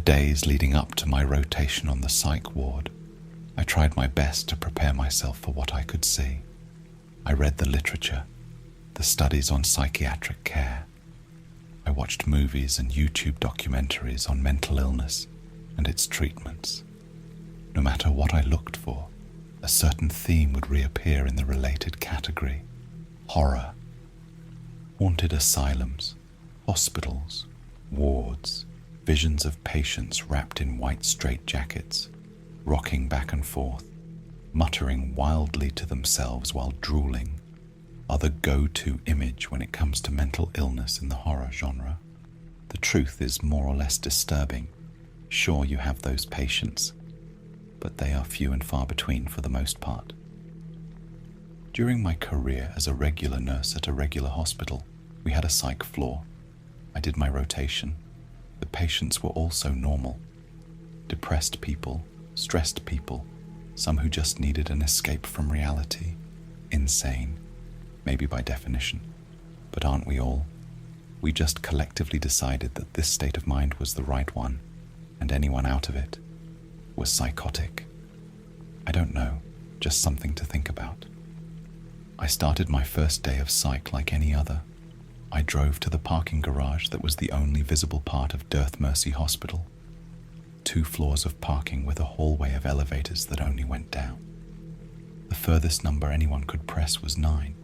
days leading up to my rotation on the psych ward, I tried my best to prepare myself for what I could see. I read the literature, the studies on psychiatric care. I watched movies and YouTube documentaries on mental illness and its treatments. No matter what I looked for, a certain theme would reappear in the related category: horror. Haunted asylums, hospitals, wards, visions of patients wrapped in white straitjackets, rocking back and forth, muttering wildly to themselves while drooling, are the go-to image when it comes to mental illness in the horror genre. The truth is more or less disturbing. Sure, you have those patients, but they are few and far between for the most part. During my career as a regular nurse at a regular hospital, we had a psych floor. I did my rotation. The patients were also normal. Depressed people, stressed people, some who just needed an escape from reality. Insane, maybe by definition. But aren't we all? We just collectively decided that this state of mind was the right one, and anyone out of it was psychotic. I don't know, just something to think about. I started my first day of psych like any other. I drove to the parking garage that was the only visible part of Dearth Mercy Hospital. 2 floors of parking with a hallway of elevators that only went down. The furthest number anyone could press was 9,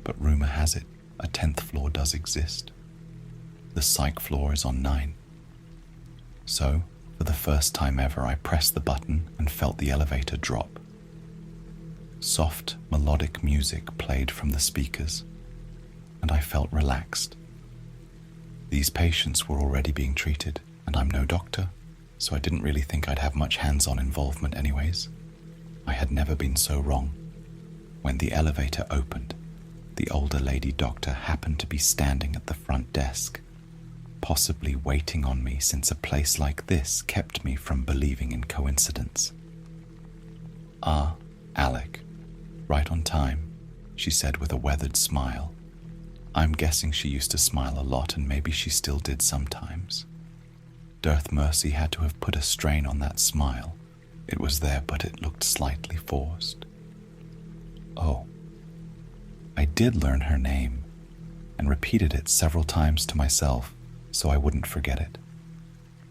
but rumor has it a 10th floor does exist. The psych floor is on 9. So, for the first time ever, I pressed the button and felt the elevator drop. Soft, melodic music played from the speakers, and I felt relaxed. These patients were already being treated, and I'm no doctor, so I didn't really think I'd have much hands-on involvement anyways. I had never been so wrong. When the elevator opened, the older lady doctor happened to be standing at the front desk, possibly waiting on me since a place like this kept me from believing in coincidence. "Ah, Alec, right on time," she said with a weathered smile. I'm guessing she used to smile a lot, and maybe she still did sometimes. Dearth Mercy had to have put a strain on that smile. It was there, but it looked slightly forced. Oh, I did learn her name and repeated it several times to myself so I wouldn't forget it.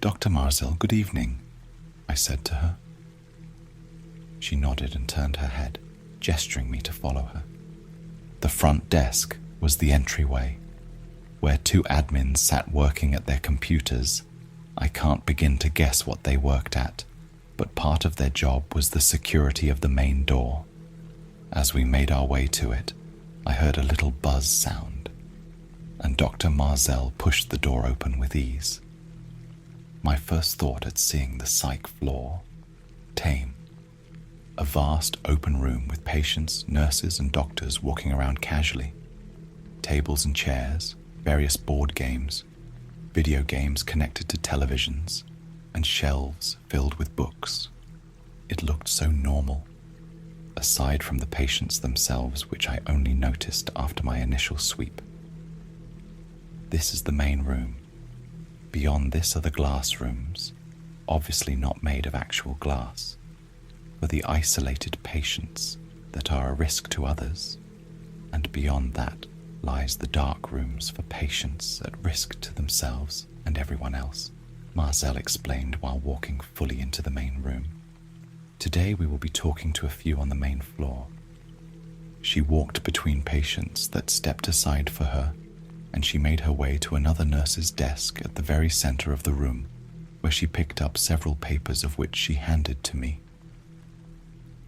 "Dr. Marzell, good evening," I said to her. She nodded and turned her head, gesturing me to follow her. The front desk was the entryway, where 2 admins sat working at their computers. I can't begin to guess what they worked at, but part of their job was the security of the main door. As we made our way to it, I heard a little buzz sound, and Dr. Marzell pushed the door open with ease. My first thought at seeing the psych floor: tame. A vast open room with patients, nurses, and doctors walking around casually. Tables and chairs, various board games, video games connected to televisions, and shelves filled with books. It looked so normal, aside from the patients themselves, which I only noticed after my initial sweep. This is the main room. Beyond this are the glass rooms, obviously not made of actual glass, for the isolated patients that are a risk to others, and beyond that lies the dark rooms for patients at risk to themselves and everyone else, Marzell explained while walking fully into the main room. Today we will be talking to a few on the main floor. She walked between patients that stepped aside for her, and she made her way to another nurse's desk at the very center of the room, where she picked up several papers of which she handed to me.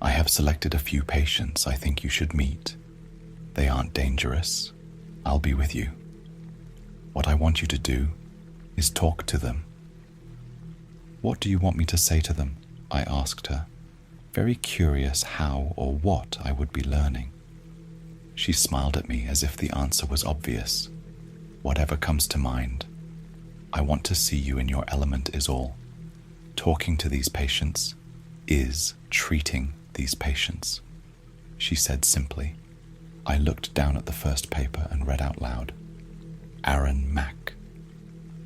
"I have selected a few patients I think you should meet. They aren't dangerous. I'll be with you. What I want you to do is talk to them." "What do you want me to say to them?" I asked her, very curious how or what I would be learning. She smiled at me as if the answer was obvious. "Whatever comes to mind. I want to see you in your element is all. Talking to these patients is treating these patients," she said simply. I looked down at the first paper and read out loud: Aaron Mack.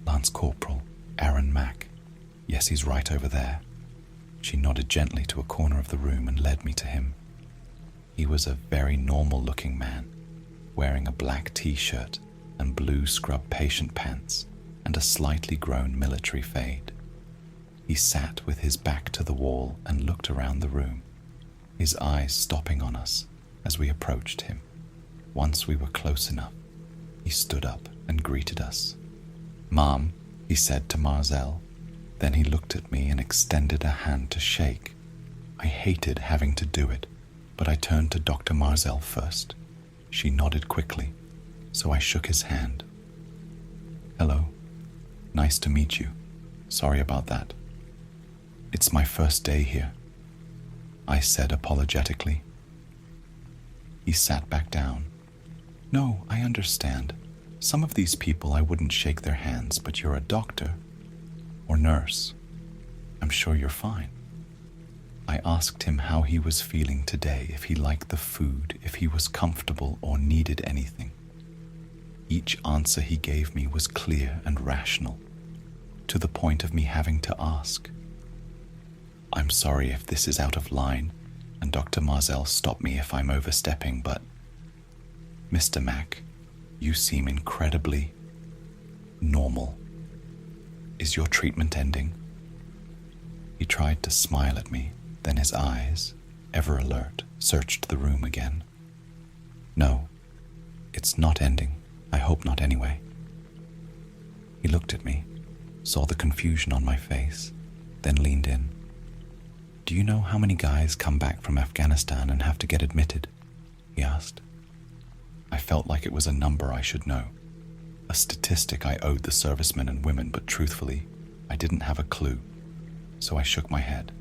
Lance Corporal Aaron Mack. Yes, he's right over there. She nodded gently to a corner of the room and led me to him. He was a very normal-looking man, wearing a black t-shirt and blue scrub patient pants and a slightly grown military fade. He sat with his back to the wall and looked around the room, his eyes stopping on us as we approached him. Once we were close enough, he stood up and greeted us. "Mom," he said to Marzel. Then he looked at me and extended a hand to shake. I hated having to do it, but I turned to Dr. Marzel first. She nodded quickly, so I shook his hand. "Hello. Nice to meet you. Sorry about that. It's my first day here," I said apologetically. He sat back down. "No, I understand. Some of these people I wouldn't shake their hands, but you're a doctor or nurse. I'm sure you're fine." I asked him how he was feeling today, if he liked the food, if he was comfortable or needed anything. Each answer he gave me was clear and rational, to the point of me having to ask. "I'm sorry if this is out of line, and Dr. Marzel stop me if I'm overstepping, but Mr. Mack, you seem incredibly normal. Is your treatment ending?" He tried to smile at me, then his eyes, ever alert, searched the room again. "No, it's not ending. I hope not anyway." He looked at me, saw the confusion on my face, then leaned in. "Do you know how many guys come back from Afghanistan and have to get admitted?" he asked. I felt like it was a number I should know, a statistic I owed the servicemen and women, but truthfully, I didn't have a clue, so I shook my head.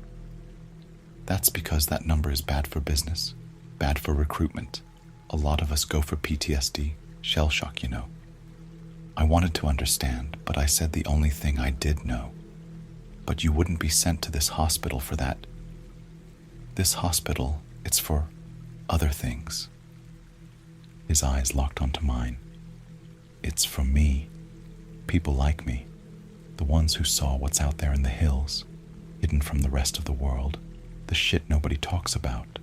"That's because that number is bad for business, bad for recruitment. A lot of us go for PTSD, shell shock, you know." I wanted to understand, but I said the only thing I did know. "But you wouldn't be sent to this hospital for that." "This hospital, it's for other things." His eyes locked onto mine. "It's for me. People like me. The ones who saw what's out there in the hills, hidden from the rest of the world, the shit nobody talks about."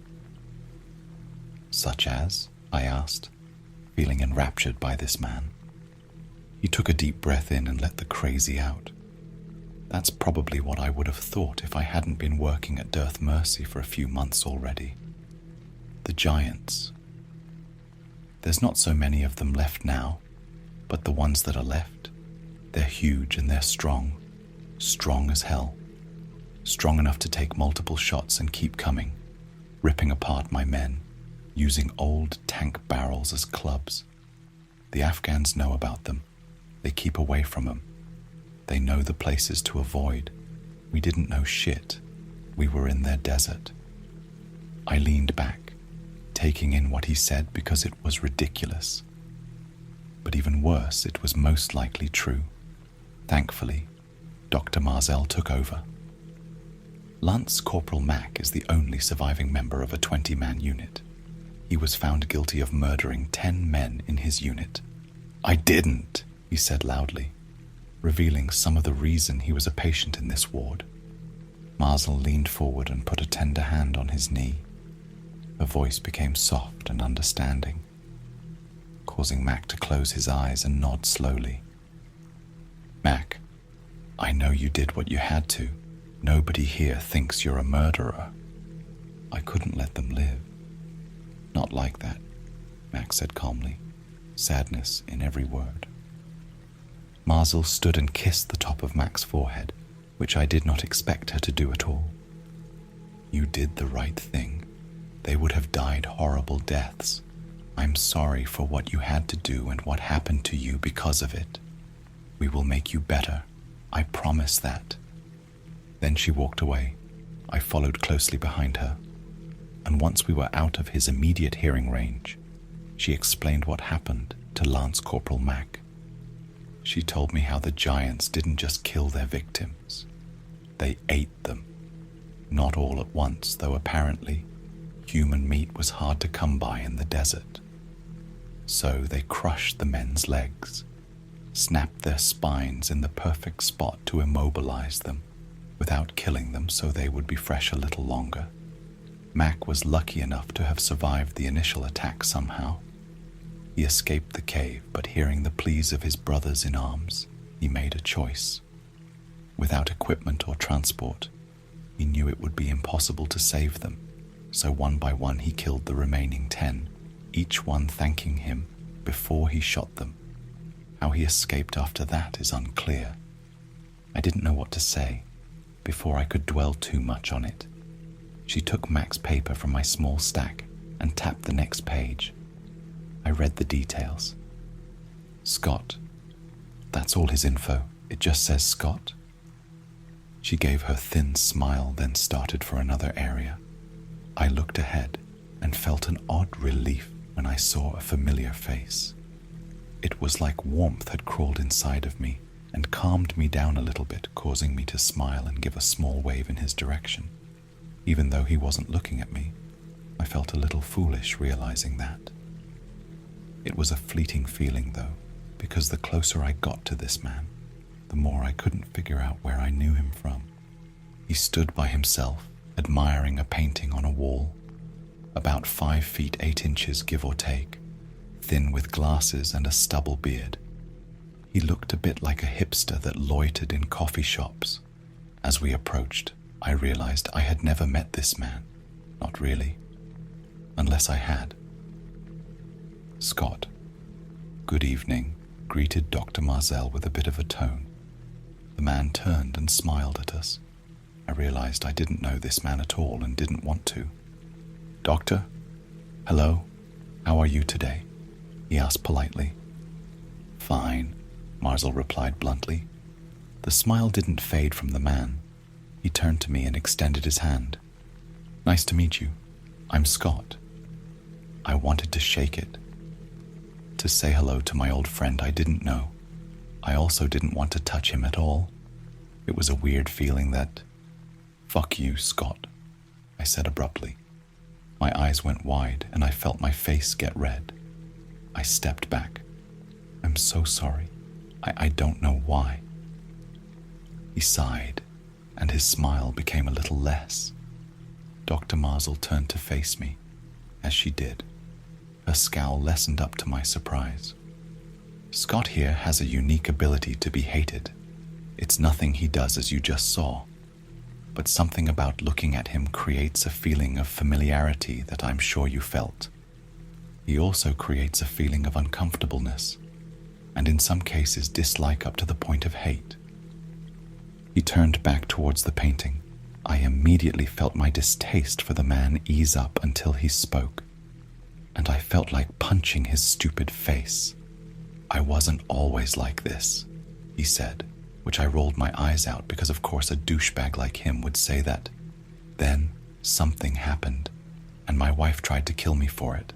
"Such as?" I asked, feeling enraptured by this man. He took a deep breath in and let the crazy out. That's probably what I would have thought if I hadn't been working at Dearth Mercy for a few months already. The giants. There's not so many of them left now, but the ones that are left, they're huge and they're strong as hell. Strong enough to take multiple shots and keep coming, ripping apart my men, using old tank barrels as clubs. The Afghans know about them. They keep away from them. They know the places to avoid. We didn't know shit. We were in their desert. I leaned back, taking in what he said because it was ridiculous. But even worse, it was most likely true. Thankfully, Dr. Marzel took over. Lance Corporal Mack is the only surviving member of a 20-man unit. He was found guilty of murdering 10 men in his unit. "I didn't," he said loudly, revealing some of the reason he was a patient in this ward. Marzel leaned forward and put a tender hand on his knee. Her voice became soft and understanding, causing Mac to close his eyes and nod slowly. "Mac, I know you did what you had to. Nobody here thinks you're a murderer. I couldn't let them live." "Not like that," Mac said calmly, sadness in every word. Marzel stood and kissed the top of Mac's forehead, which I did not expect her to do at all. "You did the right thing. They would have died horrible deaths. I'm sorry for what you had to do and what happened to you because of it. We will make you better. I promise that." Then she walked away. I followed closely behind her, and once we were out of his immediate hearing range, she explained what happened to Lance Corporal Mack. She told me how the giants didn't just kill their victims. They ate them. Not all at once, though apparently human meat was hard to come by in the desert. So they crushed the men's legs, snapped their spines in the perfect spot to immobilize them, without killing them so they would be fresh a little longer. Mac was lucky enough to have survived the initial attack somehow. He escaped the cave, but hearing the pleas of his brothers in arms, he made a choice. Without equipment or transport, he knew it would be impossible to save them, so one by one he killed the remaining 10, each one thanking him before he shot them. How he escaped after that is unclear. I didn't know what to say before I could dwell too much on it. She took Mac's paper from my small stack and tapped the next page. I read the details. Scott. That's all his info. It just says Scott. She gave her thin smile, then started for another area. I looked ahead and felt an odd relief when I saw a familiar face. It was like warmth had crawled inside of me and calmed me down a little bit, causing me to smile and give a small wave in his direction. Even though he wasn't looking at me, I felt a little foolish realizing that. It was a fleeting feeling though, because the closer I got to this man, the more I couldn't figure out where I knew him from. He stood by himself, admiring a painting on a wall, about 5 feet 8 inches give or take, thin with glasses and a stubble beard. He looked a bit like a hipster that loitered in coffee shops. As we approached, I realized I had never met this man. Not really. Unless I had. Scott. Good evening, greeted Dr. Marzell with a bit of a tone. The man turned and smiled at us. I realized I didn't know this man at all and didn't want to. Doctor? Hello? How are you today? He asked politely. Fine, Marzell replied bluntly. The smile didn't fade from the man. He turned to me and extended his hand. Nice to meet you. I'm Scott. I wanted to shake it, to say hello to my old friend I didn't know. I also didn't want to touch him at all. It was a weird feeling that, fuck you, Scott, I said abruptly. My eyes went wide and I felt my face get red. I stepped back. I'm so sorry. I don't know why. He sighed, and his smile became a little less. Dr. Marzell turned to face me. As she did, her scowl lessened up to my surprise. Scott here has a unique ability to be hated. It's nothing he does as you just saw, but something about looking at him creates a feeling of familiarity that I'm sure you felt. He also creates a feeling of uncomfortableness, and in some cases dislike up to the point of hate. He turned back towards the painting. I immediately felt my distaste for the man ease up until he spoke, and I felt like punching his stupid face. I wasn't always like this, he said, which I rolled my eyes out because of course a douchebag like him would say that. Then something happened, and my wife tried to kill me for it.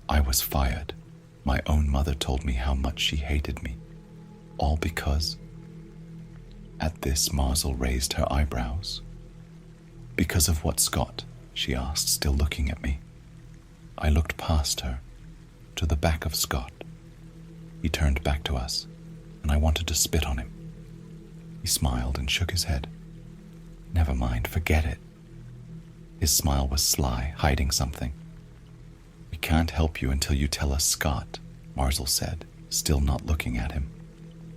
I was fired. My own mother told me how much she hated me. All because... At this, Marzell raised her eyebrows. Because of what, Scott? She asked, still looking at me. I looked past her, to the back of Scott. He turned back to us, and I wanted to spit on him. He smiled and shook his head. Never mind, forget it. His smile was sly, hiding something. We can't help you until you tell us, Scott, Marzell said, still not looking at him.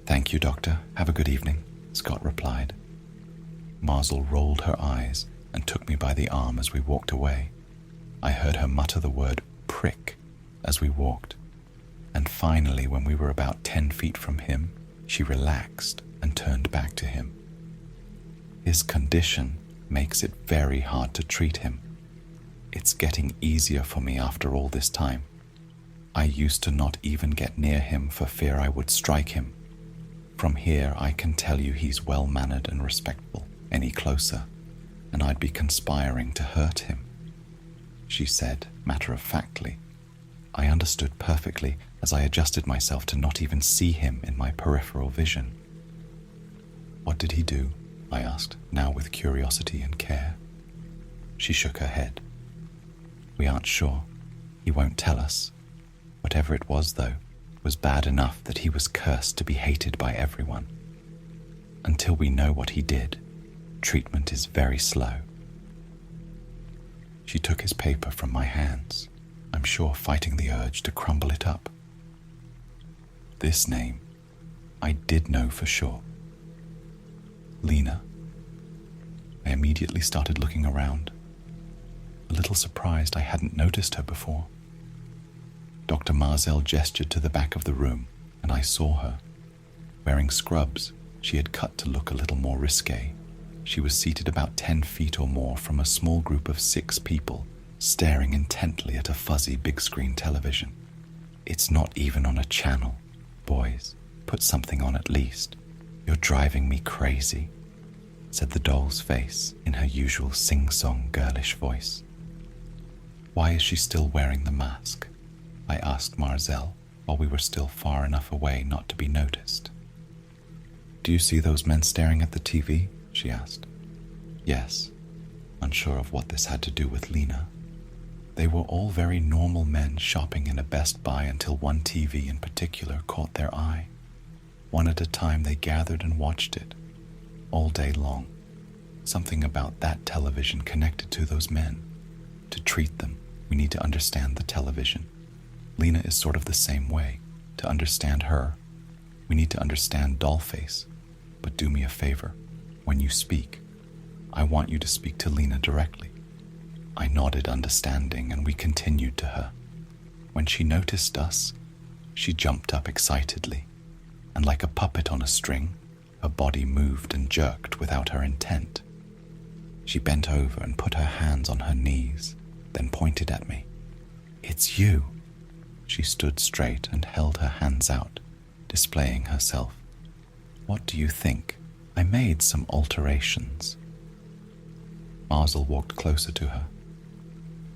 Thank you, Doctor. Have a good evening, Scott replied. Marzell rolled her eyes and took me by the arm as we walked away. I heard her mutter the word prick as we walked, and finally, when we were about 10 feet from him, she relaxed and turned back to him. His condition makes it very hard to treat him. It's getting easier for me after all this time. I used to not even get near him for fear I would strike him. From here, I can tell you he's well-mannered and respectful. Any closer, and I'd be conspiring to hurt him, she said, matter-of-factly. I understood perfectly as I adjusted myself to not even see him in my peripheral vision. What did he do? I asked, now with curiosity and care. She shook her head. We aren't sure. He won't tell us. Whatever it was, though, was bad enough that he was cursed to be hated by everyone. Until we know what he did, Treatment is very slow. She took his paper from my hands, I'm sure fighting the urge to crumble it up. This name, I did know for sure. Lena. I immediately started looking around, a little surprised I hadn't noticed her before. Dr. Marzell gestured to the back of the room, and I saw her. Wearing scrubs she had cut to look a little more risque, she was seated about 10 feet or more from a small group of 6 people, staring intently at a fuzzy big-screen television. It's not even on a channel. Boys, put something on at least. You're driving me crazy, said the doll's face in her usual sing-song girlish voice. Why is she still wearing the mask? I asked Marzell while we were still far enough away not to be noticed. Do you see those men staring at the TV? She asked. Yes, unsure of what this had to do with Lena. They were all very normal men shopping in a Best Buy until one TV in particular caught their eye. One at a time they gathered and watched it, all day long. Something about that television connected to those men. To treat them, we need to understand the television. Lena is sort of the same way. To understand her, we need to understand Dollface. But do me a favor. When you speak, I want you to speak to Lena directly. I nodded understanding, and we continued to her. When she noticed us, she jumped up excitedly, and like a puppet on a string, her body moved and jerked without her intent. She bent over and put her hands on her knees, then pointed at me. It's you. She stood straight and held her hands out, displaying herself. What do you think? I made some alterations. Marzell walked closer to her.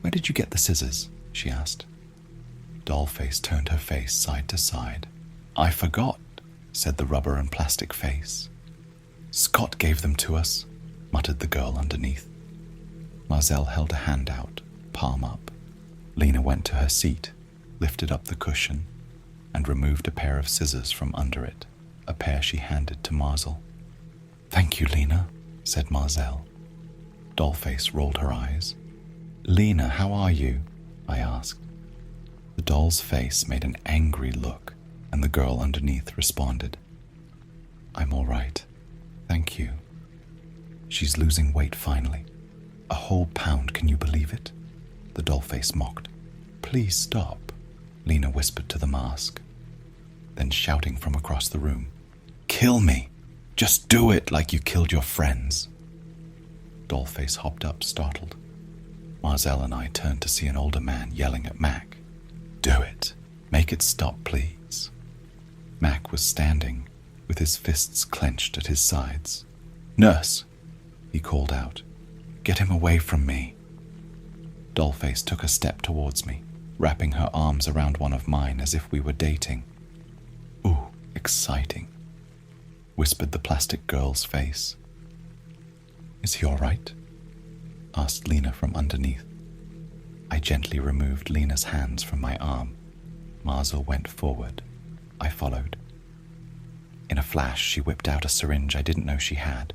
Where did you get the scissors? She asked. Dollface turned her face side to side. I forgot, said the rubber and plastic face. Scott gave them to us, muttered the girl underneath. Marzell held a hand out, palm up. Lena went to her seat, lifted up the cushion, and removed a pair of scissors from under it, a pair she handed to Marzell. Thank you, Lena, said Marzell. Dollface rolled her eyes. Lena, how are you? I asked. The doll's face made an angry look, and the girl underneath responded. I'm all right. Thank you. She's losing weight finally. A whole pound, can you believe it? The dollface mocked. Please stop, Lena whispered to the mask. Then shouting from across the room, Kill me! Just do it like you killed your friends. Dollface hopped up, startled. Marzell and I turned to see an older man yelling at Mac. Do it. Make it stop, please. Mac was standing, with his fists clenched at his sides. Nurse, he called out. Get him away from me. Dollface took a step towards me, wrapping her arms around one of mine as if we were dating. Ooh, exciting, whispered the plastic girl's face. Is he all right? Asked Lena from underneath. I gently removed Lena's hands from my arm. Marzell went forward. I followed. In a flash, she whipped out a syringe I didn't know she had,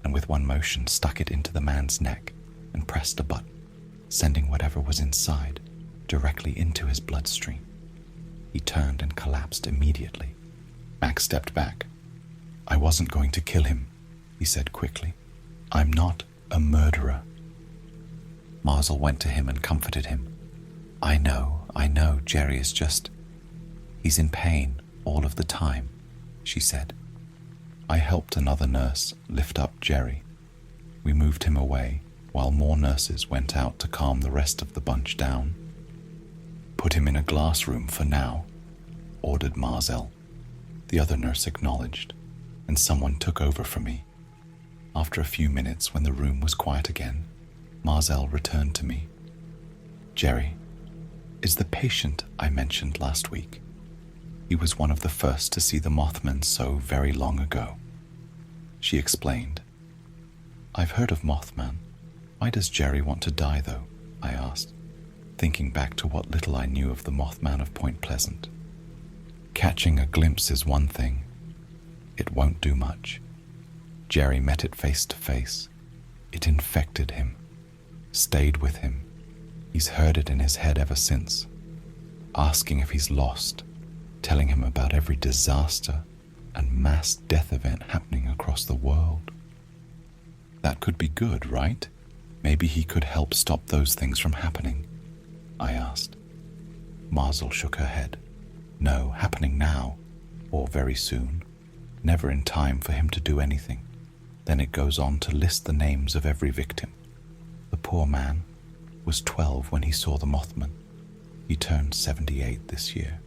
and with one motion stuck it into the man's neck and pressed a button, sending whatever was inside directly into his bloodstream. He turned and collapsed immediately. Max stepped back. I wasn't going to kill him, he said quickly. I'm not a murderer. Marzell went to him and comforted him. I know, Jerry is just... He's in pain all of the time, she said. I helped another nurse lift up Jerry. We moved him away while more nurses went out to calm the rest of the bunch down. Put him in a glass room for now, ordered Marzell. The other nurse acknowledged, and someone took over for me. After a few minutes, when the room was quiet again, Marzell returned to me. Jerry is the patient I mentioned last week. He was one of the first to see the Mothman so very long ago. She explained. I've heard of Mothman. Why does Jerry want to die, though? I asked, thinking back to what little I knew of the Mothman of Point Pleasant. Catching a glimpse is one thing. It won't do much. Jerry met it face to face. It infected him, stayed with him. He's heard it in his head ever since, asking if he's lost, telling him about every disaster and mass death event happening across the world. That could be good, right? Maybe he could help stop those things from happening, I asked. Mazel shook her head. No, happening now, or very soon, never in time for him to do anything. Then it goes on to list the names of every victim. The poor man was 12 when he saw the Mothman. He turned 78 this year.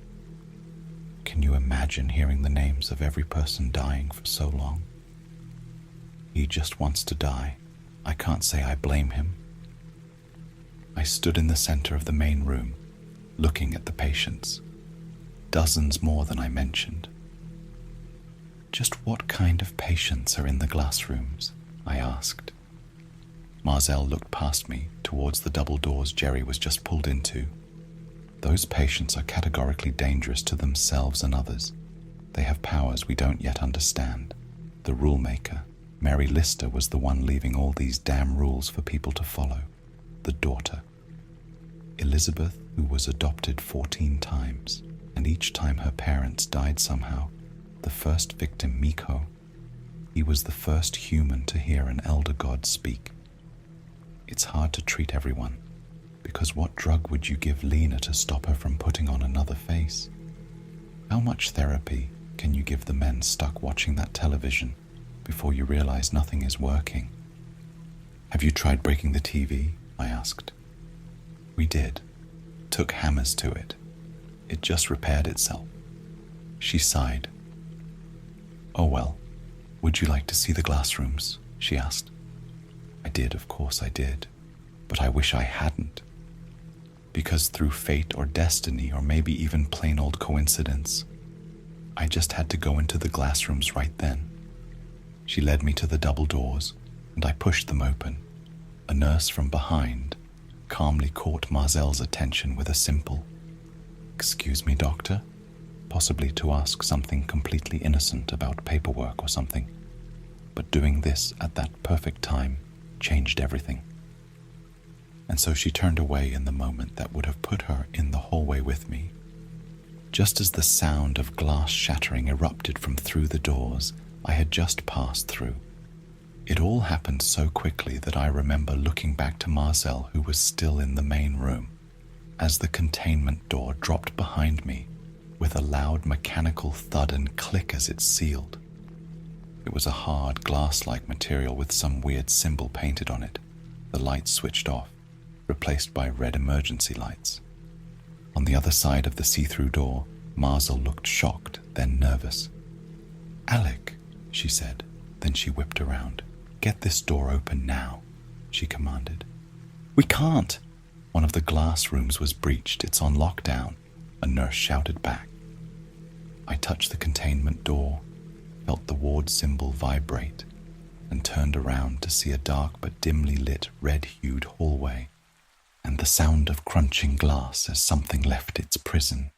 Can you imagine hearing the names of every person dying for so long? He just wants to die. I can't say I blame him. I stood in the center of the main room, looking at the patients. Dozens more than I mentioned. Just what kind of patients are in the glass rooms? I asked. Marzel looked past me towards the double doors Jerry was just pulled into. Those patients are categorically dangerous to themselves and others. They have powers we don't yet understand. The rule maker, Mary Lister, was the one leaving all these damn rules for people to follow. The daughter. Elizabeth, who was adopted 14 times, and each time her parents died somehow. The first victim, Miko. He was the first human to hear an elder god speak. It's hard to treat everyone, because what drug would you give Lena to stop her from putting on another face? How much therapy can you give the men stuck watching that television before you realize nothing is working? Have you tried breaking the TV? I asked. We did. Took hammers to it. It just repaired itself. She sighed. Oh well, would you like to see the glass rooms? She asked. I did, of course I did, but I wish I hadn't. Because through fate or destiny, or maybe even plain old coincidence, I just had to go into the glass rooms right then. She led me to the double doors, and I pushed them open. A nurse from behind calmly caught Marzel's attention with a simple, "Excuse me, doctor?" possibly to ask something completely innocent about paperwork or something. But doing this at that perfect time changed everything. And so she turned away in the moment that would have put her in the hallway with me. Just as the sound of glass shattering erupted from through the doors I had just passed through. It all happened so quickly that I remember looking back to Marzel, who was still in the main room, as the containment door dropped behind me with a loud mechanical thud and click as it sealed. It was a hard glass-like material with some weird symbol painted on it. The lights switched off, replaced by red emergency lights. On the other side of the see-through door, Marzel looked shocked, then nervous. "Alec," she said. Then she whipped around. "Get this door open now," she commanded. "We can't!" One of the glass rooms was breached. "It's on lockdown," a nurse shouted back. I touched the containment door, felt the ward symbol vibrate, and turned around to see a dark but dimly lit red-hued hallway, and the sound of crunching glass as something left its prison.